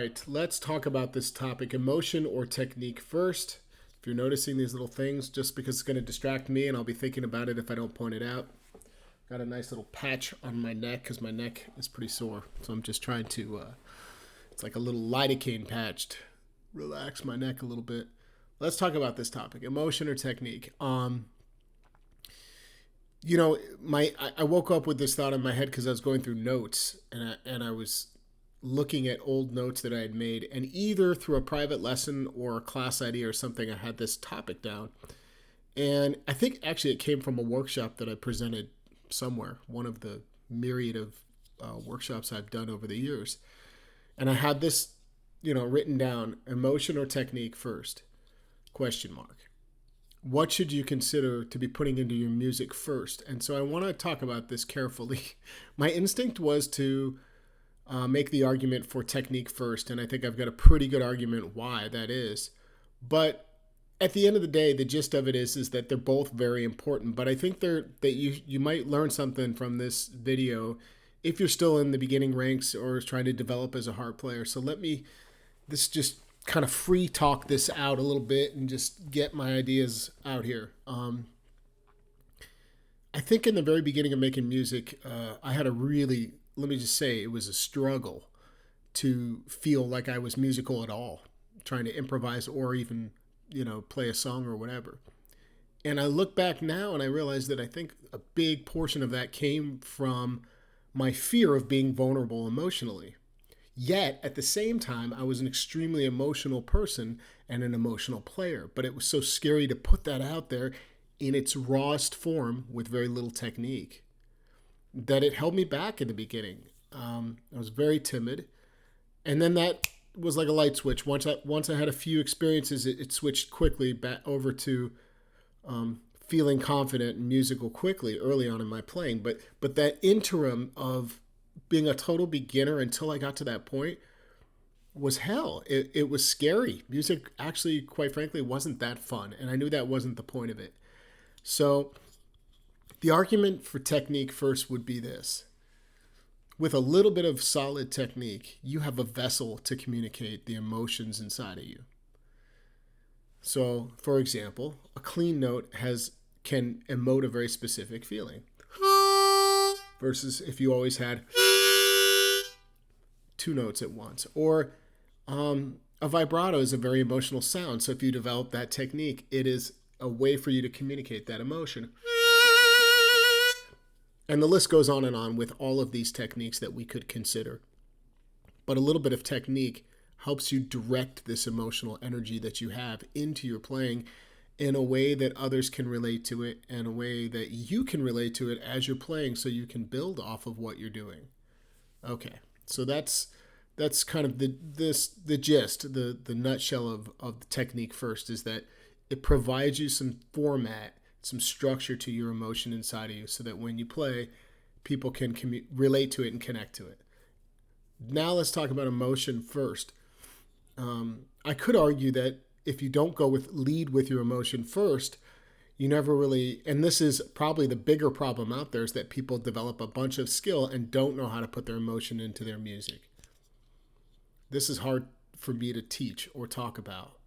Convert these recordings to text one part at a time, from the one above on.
right, let's talk about this topic, emotion or technique first. If you're noticing these little things, just because it's going to distract me and I'll be thinking about it if I don't point it out. Got a nice little patch on my neck because my neck is pretty sore. So I'm just trying to, it's like a little lidocaine patch to relax my neck a little bit. Let's talk about this topic, emotion or technique. I woke up with this thought in my head because I was going through notes and I was looking at old notes that I had made, and either through a private lesson or a class idea or something, I had this topic down. And I think actually it came from a workshop that I presented somewhere, one of the myriad of workshops I've done over the years. And I had this, written down, emotion or technique first, question mark. What should you consider to be putting into your music first? And so I want to talk about this carefully. My instinct was to make the argument for technique first, and I think I've got a pretty good argument why that is. But at the end of the day, the gist of it is that they're both very important. But I think that you might learn something from this video if you're still in the beginning ranks or trying to develop as a harp player. So this just kind of free talk this out a little bit and just get my ideas out here. I think in the very beginning of making music, I had let me just say, it was a struggle to feel like I was musical at all, trying to improvise or even, play a song or whatever. And I look back now and I realize that I think a big portion of that came from my fear of being vulnerable emotionally. Yet, at the same time, I was an extremely emotional person and an emotional player. But it was so scary to put that out there in its rawest form with very little technique that it held me back in the beginning. I was very timid. And then that was like a light switch. Once I had a few experiences, it switched quickly back over to feeling confident and musical quickly early on in my playing. But that interim of being a total beginner until I got to that point was hell. It was scary. Music actually, quite frankly, wasn't that fun. And I knew that wasn't the point of it. So the argument for technique first would be this. With a little bit of solid technique, you have a vessel to communicate the emotions inside of you. So, for example, a clean note can emote a very specific feeling. Versus if you always had two notes at once. Or a vibrato is a very emotional sound. So if you develop that technique, it is a way for you to communicate that emotion. And the list goes on and on with all of these techniques that we could consider. But a little bit of technique helps you direct this emotional energy that you have into your playing in a way that others can relate to it and a way that you can relate to it as you're playing so you can build off of what you're doing. Okay, so that's kind of the gist, the nutshell of the technique first is that it provides you some format, some structure to your emotion inside of you so that when you play, people can relate to it and connect to it. Now let's talk about emotion first. I could argue that if you don't lead with your emotion first, you never really, and this is probably the bigger problem out there, is that people develop a bunch of skill and don't know how to put their emotion into their music. This is hard for me to teach or talk about.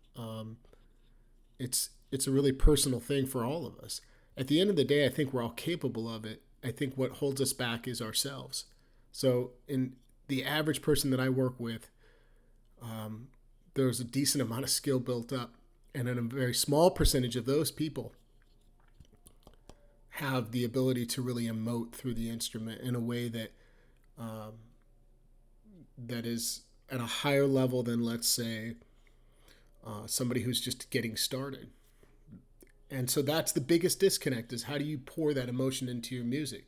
It's a really personal thing for all of us. At the end of the day, I think we're all capable of it. I think what holds us back is ourselves. So in the average person that I work with, there's a decent amount of skill built up. And in a very small percentage of those people have the ability to really emote through the instrument in a way that that is at a higher level than, let's say, somebody who's just getting started. And so that's the biggest disconnect, is how do you pour that emotion into your music?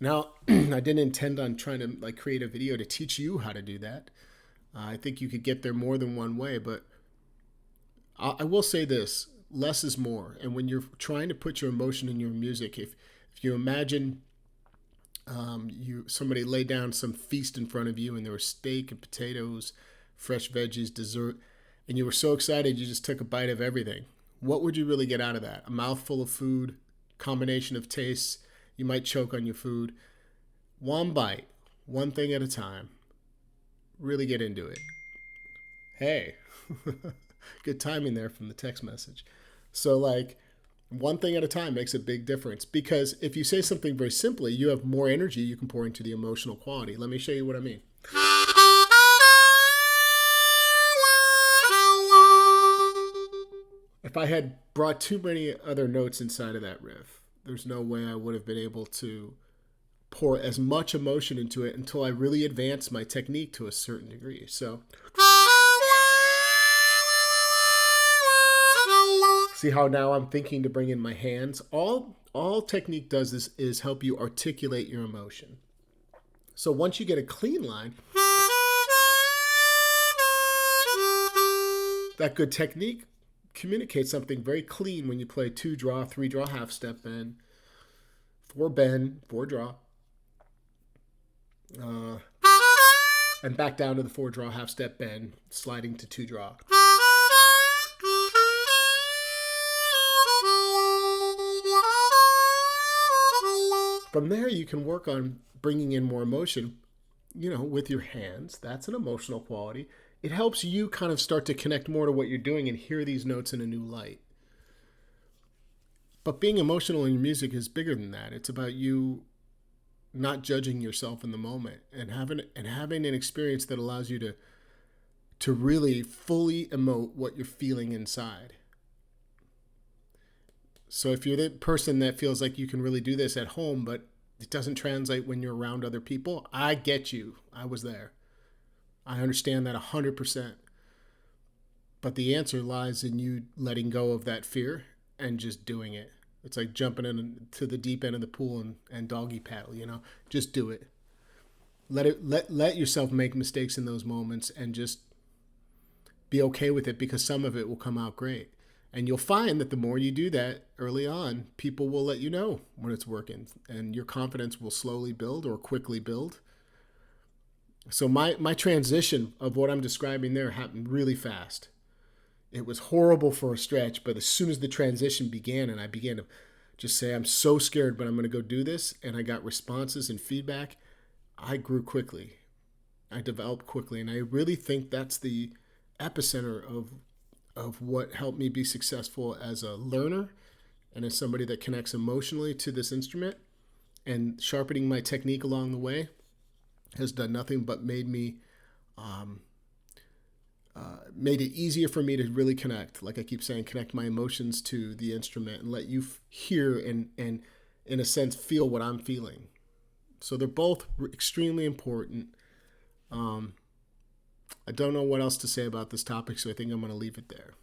Now, I didn't intend on trying to create a video to teach you how to do that. I think you could get there more than one way, but I will say this, less is more. And when you're trying to put your emotion in your music, if you imagine somebody laid down some feast in front of you and there was steak and potatoes, fresh veggies, dessert, and you were so excited you just took a bite of everything. What would you really get out of that? A mouthful of food, combination of tastes. You might choke on your food. One bite, one thing at a time. Really get into it. Hey, good timing there from the text message. So, like, one thing at a time makes a big difference because if you say something very simply, you have more energy you can pour into the emotional quality. Let me show you what I mean. If I had brought too many other notes inside of that riff, there's no way I would have been able to pour as much emotion into it until I really advanced my technique to a certain degree. So, see how now I'm thinking to bring in my hands? All technique does is help you articulate your emotion. So once you get a clean line, that good technique communicates something very clean when you play 2 draw, 3 draw half step bend, 4 bend, 4 draw, uh, and back down to the 4 draw half step bend, sliding to 2 draw. From there, you can work on bringing in more emotion, with your hands. That's an emotional quality. It helps you kind of start to connect more to what you're doing and hear these notes in a new light. But being emotional in your music is bigger than that. It's about you not judging yourself in the moment and having an experience that allows you to really fully emote what you're feeling inside. So if you're the person that feels like you can really do this at home, but it doesn't translate when you're around other people, I get you. I was there. I understand that 100%. But the answer lies in you letting go of that fear and just doing it. It's like jumping into the deep end of the pool and doggy paddle. Just do it. Let yourself make mistakes in those moments and just be okay with it because some of it will come out great. And you'll find that the more you do that early on, people will let you know when it's working and your confidence will slowly build or quickly build. So my transition of what I'm describing there happened really fast. It was horrible for a stretch, but as soon as the transition began and I began to just say, I'm so scared, but I'm going to go do this, and I got responses and feedback, I grew quickly. I developed quickly. And I really think that's the epicenter of what helped me be successful as a learner and as somebody that connects emotionally to this instrument. And sharpening my technique along the way has done nothing but made it easier for me to really connect. Like I keep saying, connect my emotions to the instrument and let you hear and in a sense feel what I'm feeling. So they're both extremely important. I don't know what else to say about this topic, so I think I'm going to leave it there.